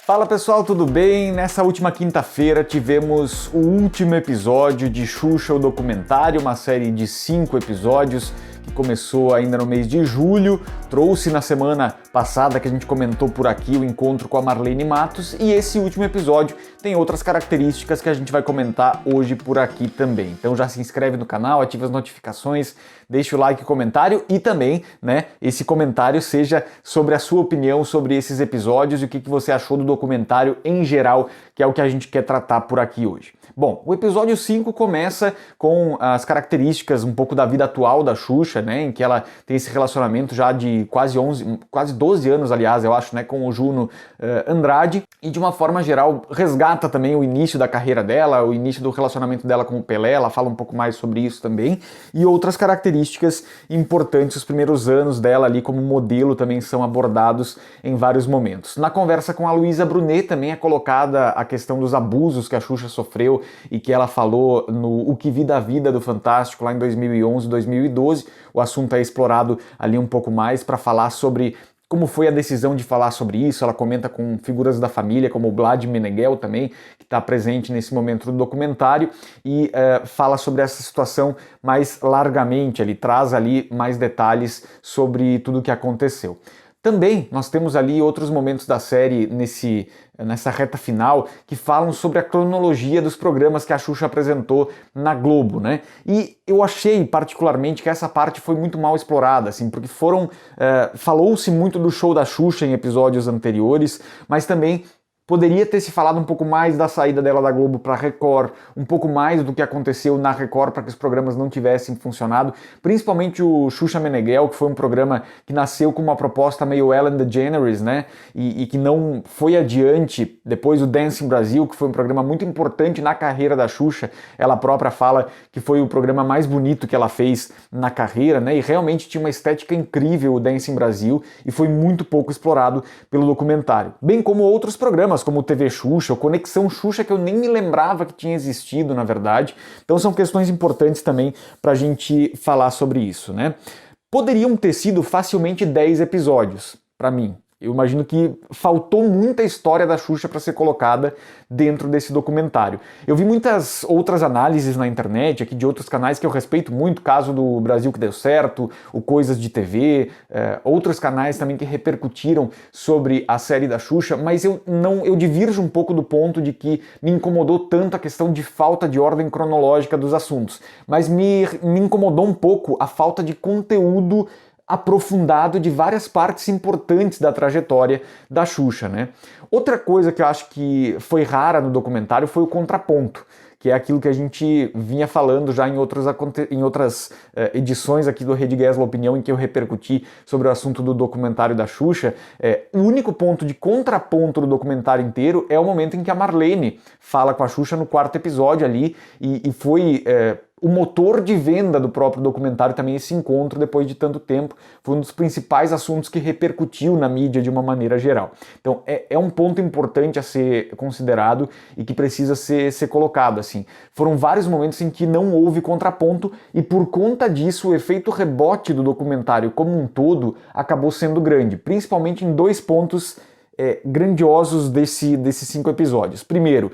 Fala pessoal, tudo bem? Nessa última quinta-feira tivemos o último episódio de Xuxa, o documentário, uma série de 5 episódios que começou ainda no mês de julho, trouxe na semana passada que a gente comentou por aqui o encontro com a Marlene Matos, e esse último episódio tem outras características que a gente vai comentar hoje por aqui também. Então já se inscreve no canal, ativa as notificações, deixa o like e comentário, e também, esse comentário seja sobre a sua opinião sobre esses episódios e o que você achou do documentário em geral, que é o que a gente quer tratar por aqui hoje. Bom, o episódio 5 começa com as características um pouco da vida atual da Xuxa, em que ela tem esse relacionamento já de quase 12 anos, aliás, eu acho, com o Juno Andrade, e de uma forma geral resgata também o início da carreira dela, o início do relacionamento dela com o Pelé, ela fala um pouco mais sobre isso também, e outras características importantes, os primeiros anos dela ali como modelo também são abordados em vários momentos. Na conversa com a Luísa Brunet também é colocada a questão dos abusos que a Xuxa sofreu e que ela falou no O Que Vi da Vida do Fantástico lá em 2011, 2012. O assunto é explorado ali um pouco mais para falar sobre como foi a decisão de falar sobre isso. Ela comenta com figuras da família, como o Vlad Meneghel também, que está presente nesse momento do documentário, e fala sobre essa situação mais largamente, ele traz ali mais detalhes sobre tudo o que aconteceu. Também nós temos ali outros momentos da série nessa reta final que falam sobre a cronologia dos programas que a Xuxa apresentou na Globo, E eu achei particularmente que essa parte foi muito mal explorada, assim, porque falou-se muito do show da Xuxa em episódios anteriores, mas também poderia ter se falado um pouco mais da saída dela da Globo para a Record, um pouco mais do que aconteceu na Record para que os programas não tivessem funcionado, principalmente o Xuxa Meneghel, que foi um programa que nasceu com uma proposta meio Ellen DeGeneres, e que não foi adiante. Depois o Dancing Brasil, que foi um programa muito importante na carreira da Xuxa, ela própria fala que foi o programa mais bonito que ela fez na carreira, e realmente tinha uma estética incrível o Dancing Brasil, e foi muito pouco explorado pelo documentário. Bem como outros programas, como o TV Xuxa, ou Conexão Xuxa, que eu nem me lembrava que tinha existido, na verdade. Então são questões importantes também para a gente falar sobre isso, Poderiam ter sido facilmente 10 episódios, para mim. Eu imagino que faltou muita história da Xuxa para ser colocada dentro desse documentário. Eu vi muitas outras análises na internet, aqui de outros canais que eu respeito muito, caso do Brasil que deu certo, o Coisas de TV, outros canais também que repercutiram sobre a série da Xuxa, mas eu divirjo um pouco do ponto de que me incomodou tanto a questão de falta de ordem cronológica dos assuntos, mas me incomodou um pouco a falta de conteúdo aprofundado de várias partes importantes da trajetória da Xuxa, Outra coisa que eu acho que foi rara no documentário foi o contraponto, que é aquilo que a gente vinha falando já em outras edições aqui do Rede Gesla Opinião, em que eu repercuti sobre o assunto do documentário da Xuxa. O único ponto de contraponto do documentário inteiro é o momento em que a Marlene fala com a Xuxa no 4º episódio ali, e foi o motor de venda do próprio documentário também, esse encontro depois de tanto tempo. Foi um dos principais assuntos que repercutiu na mídia de uma maneira geral. Então é um ponto importante a ser considerado e que precisa ser colocado, assim. Foram vários momentos em que não houve contraponto, e por conta disso o efeito rebote do documentário como um todo acabou sendo grande, principalmente em 2 pontos grandiosos desses 5 episódios. Primeiro,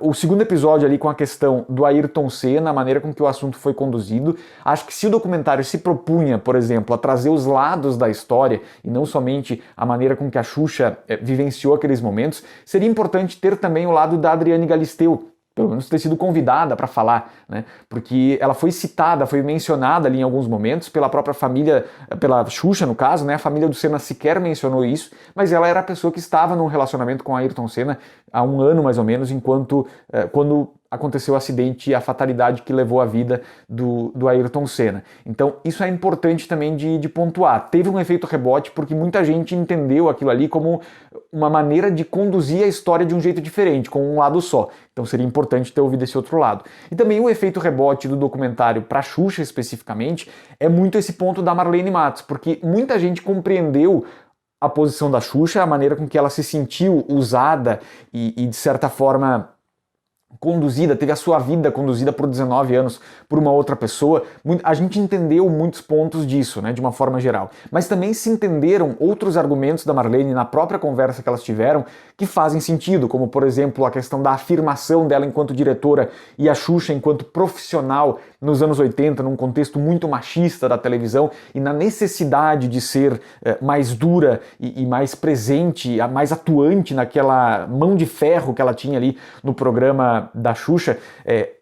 o 2º episódio ali com a questão do Ayrton Senna, a maneira com que o assunto foi conduzido. Acho que se o documentário se propunha, por exemplo, a trazer os lados da história e não somente a maneira com que a Xuxa vivenciou aqueles momentos, seria importante ter também o lado da Adriane Galisteu, pelo menos ter sido convidada para falar, Porque ela foi citada, foi mencionada ali em alguns momentos pela própria família, pela Xuxa no caso, A família do Senna sequer mencionou isso, mas ela era a pessoa que estava num relacionamento com a Ayrton Senna há 1 ano mais ou menos, quando aconteceu o acidente e a fatalidade que levou a vida do Ayrton Senna. Então isso é importante também de pontuar. Teve um efeito rebote porque muita gente entendeu aquilo ali como uma maneira de conduzir a história de um jeito diferente, com um lado só. Então seria importante ter ouvido esse outro lado. E também o efeito rebote do documentário para Xuxa especificamente é muito esse ponto da Marlene Matos, porque muita gente compreendeu a posição da Xuxa, a maneira com que ela se sentiu usada e de certa forma conduzida, teve a sua vida conduzida por 19 anos por uma outra pessoa. A gente entendeu muitos pontos disso, né, de uma forma geral. Mas também se entenderam outros argumentos da Marlene na própria conversa que elas tiveram que fazem sentido, como por exemplo a questão da afirmação dela enquanto diretora e a Xuxa enquanto profissional nos anos 80, num contexto muito machista da televisão, e na necessidade de ser mais dura e mais presente, mais atuante naquela mão de ferro que ela tinha ali no programa da Xuxa,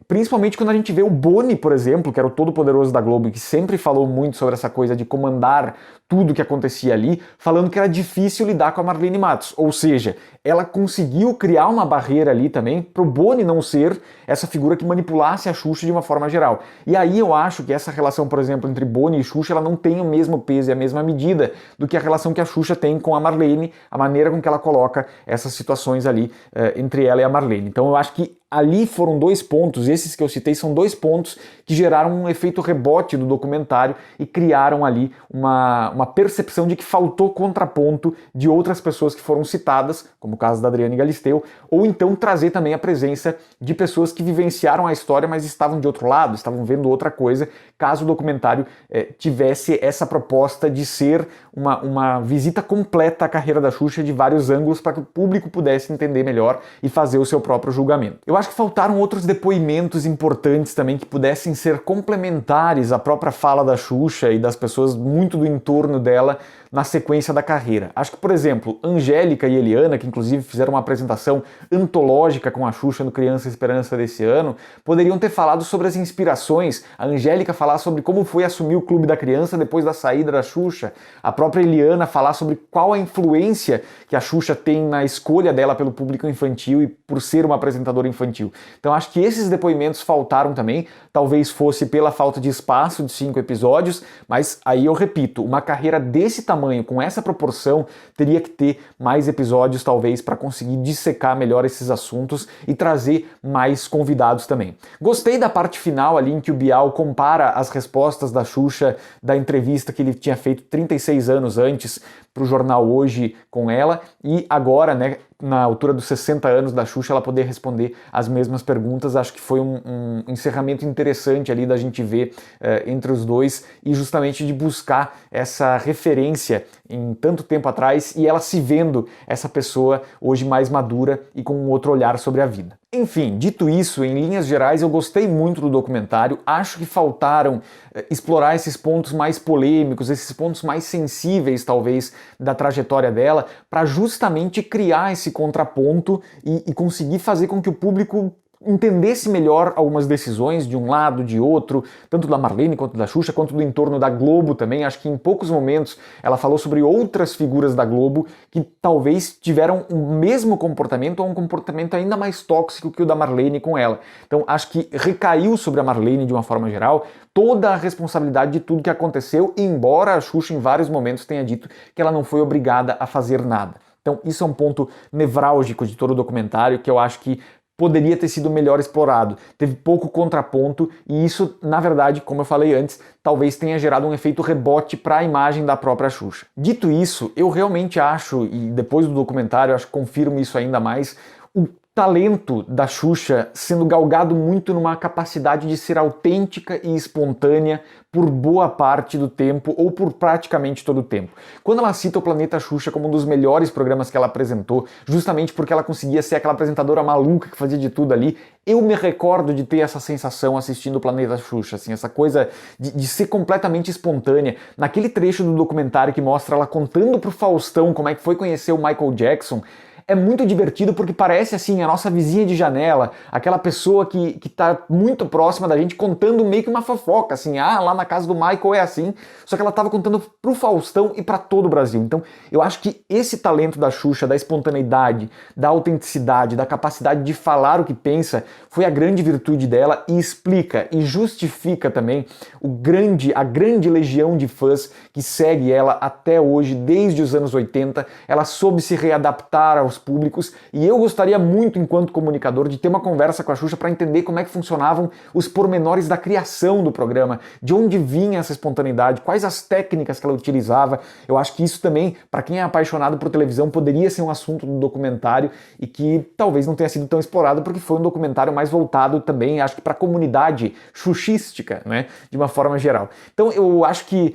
principalmente quando a gente vê o Boni, por exemplo, que era o todo-poderoso da Globo e que sempre falou muito sobre essa coisa de comandar tudo que acontecia ali, falando que era difícil lidar com a Marlene Matos. Ou seja, ela conseguiu criar uma barreira ali também para o Boni não ser essa figura que manipulasse a Xuxa de uma forma geral. E aí eu acho que essa relação, por exemplo, entre Boni e Xuxa, ela não tem o mesmo peso e a mesma medida do que a relação que a Xuxa tem com a Marlene, a maneira com que ela coloca essas situações ali entre ela e a Marlene. Então eu acho que ali foram dois pontos, esses que eu citei são dois pontos que geraram um efeito rebote do documentário e criaram ali uma percepção de que faltou contraponto de outras pessoas que foram citadas, como o caso da Adriane Galisteu, ou então trazer também a presença de pessoas que vivenciaram a história, mas estavam de outro lado, estavam vendo outra coisa, caso o documentário tivesse essa proposta de ser uma visita completa à carreira da Xuxa de vários ângulos para que o público pudesse entender melhor e fazer o seu próprio julgamento. Eu acho que faltaram outros depoimentos importantes também que pudessem ser complementares à própria fala da Xuxa e das pessoas muito do entorno dela na sequência da carreira. Acho que, por exemplo, Angélica e Eliana, que inclusive fizeram uma apresentação antológica com a Xuxa no Criança Esperança desse ano, poderiam ter falado sobre as inspirações. A Angélica falar sobre como foi assumir o Clube da Criança depois da saída da Xuxa. A própria Eliana falar sobre qual a influência que a Xuxa tem na escolha dela pelo público infantil e por ser uma apresentadora infantil. Então acho que esses depoimentos faltaram também, talvez fosse pela falta de espaço de 5 episódios, mas aí eu repito, uma carreira desse tamanho, com essa proporção, teria que ter mais episódios talvez para conseguir dissecar melhor esses assuntos e trazer mais convidados também. Gostei da parte final ali em que o Bial compara as respostas da Xuxa da entrevista que ele tinha feito 36 anos antes para o jornal Hoje com ela e agora, né, na altura dos 60 anos da Xuxa, ela poder responder as mesmas perguntas. Acho que foi um encerramento interessante ali da gente ver entre os dois e justamente de buscar essa referência em tanto tempo atrás e ela se vendo essa pessoa hoje mais madura e com um outro olhar sobre a vida. Enfim, dito isso, em linhas gerais, eu gostei muito do documentário, acho que faltaram explorar esses pontos mais polêmicos, esses pontos mais sensíveis, talvez, da trajetória dela, para justamente criar esse contraponto e conseguir fazer com que o público entendesse melhor algumas decisões de um lado, de outro, tanto da Marlene quanto da Xuxa, quanto do entorno da Globo também. Acho que em poucos momentos ela falou sobre outras figuras da Globo que talvez tiveram o mesmo comportamento ou um comportamento ainda mais tóxico que o da Marlene com ela. Então acho que recaiu sobre a Marlene de uma forma geral toda a responsabilidade de tudo que aconteceu, embora a Xuxa em vários momentos tenha dito que ela não foi obrigada a fazer nada. Então isso é um ponto nevrálgico de todo o documentário que eu acho que poderia ter sido melhor explorado. Teve pouco contraponto e isso, na verdade, como eu falei antes, talvez tenha gerado um efeito rebote para a imagem da própria Xuxa. Dito isso, eu realmente acho, e depois do documentário acho que confirmo isso ainda mais, o talento da Xuxa sendo galgado muito numa capacidade de ser autêntica e espontânea por boa parte do tempo ou por praticamente todo o tempo. Quando ela cita o Planeta Xuxa como um dos melhores programas que ela apresentou, justamente porque ela conseguia ser aquela apresentadora maluca que fazia de tudo ali, eu me recordo de ter essa sensação assistindo o Planeta Xuxa, assim, essa coisa de ser completamente espontânea. Naquele trecho do documentário que mostra ela contando pro Faustão como é que foi conhecer o Michael Jackson, é muito divertido porque parece assim a nossa vizinha de janela, aquela pessoa que tá muito próxima da gente contando meio que uma fofoca, assim, lá na casa do Michael é assim, só que ela tava contando pro Faustão e para todo o Brasil. Então eu acho que esse talento da Xuxa, da espontaneidade, da autenticidade, da capacidade de falar o que pensa, foi a grande virtude dela e explica e justifica também a grande legião de fãs que segue ela até hoje, desde os anos 80. Ela soube se readaptar aos públicos, e eu gostaria muito, enquanto comunicador, de ter uma conversa com a Xuxa para entender como é que funcionavam os pormenores da criação do programa, de onde vinha essa espontaneidade, quais as técnicas que ela utilizava. Eu acho que isso também, para quem é apaixonado por televisão, poderia ser um assunto do documentário e que talvez não tenha sido tão explorado, porque foi um documentário mais voltado também, acho que para a comunidade xuxística, né, de uma forma geral. Então eu acho que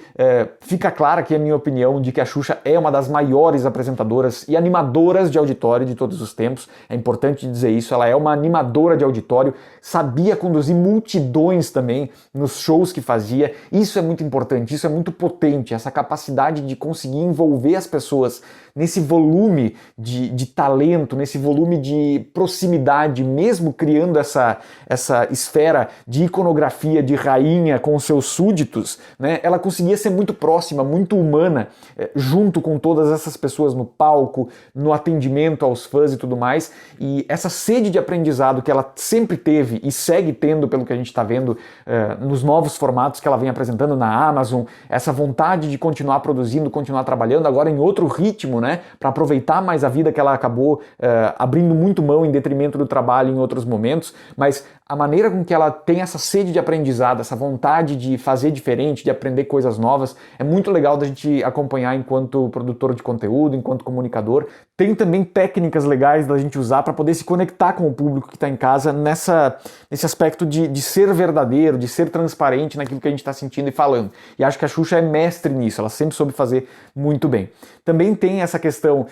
fica clara aqui a minha opinião de que a Xuxa é uma das maiores apresentadoras e animadoras de auditório de todos os tempos. É importante dizer isso, ela é uma animadora de auditório, sabia conduzir multidões também nos shows que fazia. Isso é muito importante, isso é muito potente, essa capacidade de conseguir envolver as pessoas nesse volume de talento, nesse volume de proximidade, mesmo criando essa esfera de iconografia de rainha com os seus súditos, né? Ela conseguia ser muito próxima, muito humana, junto com todas essas pessoas no palco, no atendimento aos fãs e tudo mais, e essa sede de aprendizado que ela sempre teve e segue tendo, pelo que a gente está vendo nos novos formatos que ela vem apresentando na Amazon, essa vontade de continuar produzindo, continuar trabalhando, agora em outro ritmo, né, para aproveitar mais a vida que ela acabou abrindo muito mão em detrimento do trabalho em outros momentos, mas a maneira com que ela tem essa sede de aprendizado, essa vontade de fazer diferente, de aprender coisas novas, é muito legal da gente acompanhar enquanto produtor de conteúdo, enquanto comunicador. Tem também técnicas legais da gente usar para poder se conectar com o público que está em casa nesse aspecto de ser verdadeiro, de ser transparente naquilo que a gente está sentindo e falando. E acho que a Xuxa é mestre nisso, ela sempre soube fazer muito bem. Também tem essa questão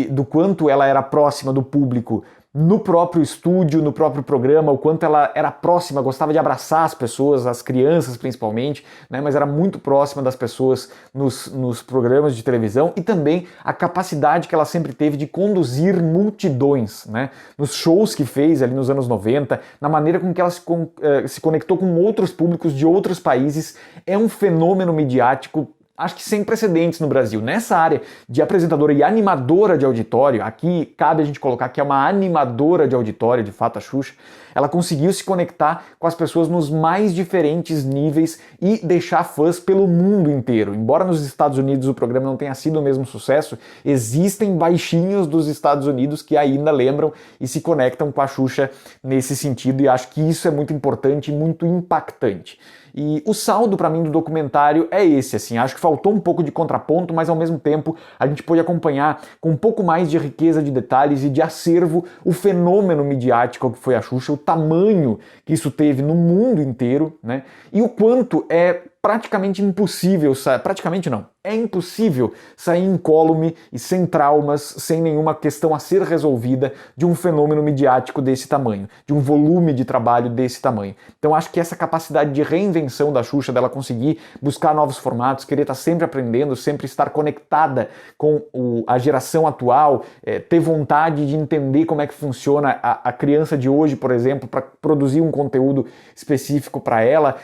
do quanto ela era próxima do público no próprio estúdio, no próprio programa, o quanto ela era próxima, gostava de abraçar as pessoas, as crianças principalmente, né, mas era muito próxima das pessoas nos programas de televisão, e também a capacidade que ela sempre teve de conduzir multidões, né, nos shows que fez ali nos anos 90, na maneira com que ela se conectou com outros públicos de outros países. É um fenômeno midiático, acho que sem precedentes no Brasil. Nessa área de apresentadora e animadora de auditório, aqui cabe a gente colocar que é uma animadora de auditório, de fato, a Xuxa, ela conseguiu se conectar com as pessoas nos mais diferentes níveis e deixar fãs pelo mundo inteiro. Embora nos Estados Unidos o programa não tenha sido o mesmo sucesso, existem baixinhos dos Estados Unidos que ainda lembram e se conectam com a Xuxa nesse sentido, e acho que isso é muito importante e muito impactante. E o saldo para mim do documentário é esse, assim, acho que faltou um pouco de contraponto, mas ao mesmo tempo a gente pôde acompanhar com um pouco mais de riqueza de detalhes e de acervo o fenômeno midiático que foi a Xuxa, o tamanho que isso teve no mundo inteiro, né? E o quanto é praticamente impossível, praticamente não, é impossível sair incólume e sem traumas, sem nenhuma questão a ser resolvida de um fenômeno midiático desse tamanho, de um volume de trabalho desse tamanho. Então acho que essa capacidade de reinvenção da Xuxa, dela conseguir buscar novos formatos, querer estar sempre aprendendo, sempre estar conectada com a geração atual, ter vontade de entender como é que funciona a criança de hoje, por exemplo, para produzir um conteúdo específico para ela,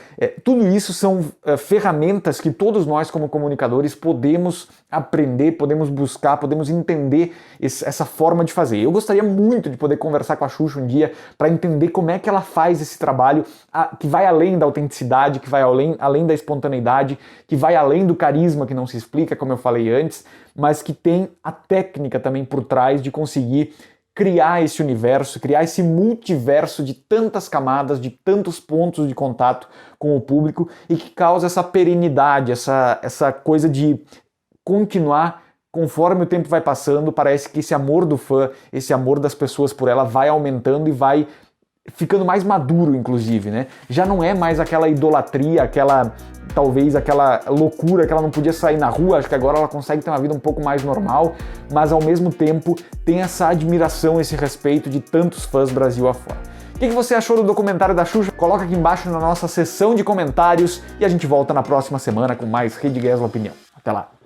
tudo isso são ferramentas que todos nós como comunicadores podemos aprender, podemos buscar, podemos entender essa forma de fazer. Eu gostaria muito de poder conversar com a Xuxa um dia para entender como é que ela faz esse trabalho que vai além da autenticidade, que vai além da espontaneidade, que vai além do carisma que não se explica, como eu falei antes, mas que tem a técnica também por trás de conseguir criar esse universo, criar esse multiverso de tantas camadas, de tantos pontos de contato com o público, e que causa essa perenidade, essa coisa de continuar conforme o tempo vai passando. Parece que esse amor do fã, esse amor das pessoas por ela vai aumentando e vai ficando mais maduro, inclusive, né? Já não é mais aquela idolatria, talvez aquela loucura que ela não podia sair na rua. Acho que agora ela consegue ter uma vida um pouco mais normal, mas ao mesmo tempo tem essa admiração, esse respeito de tantos fãs Brasil afora. O que você achou do documentário da Xuxa? Coloca aqui embaixo na nossa seção de comentários e a gente volta na próxima semana com mais Rede Gesla Opinião. Até lá!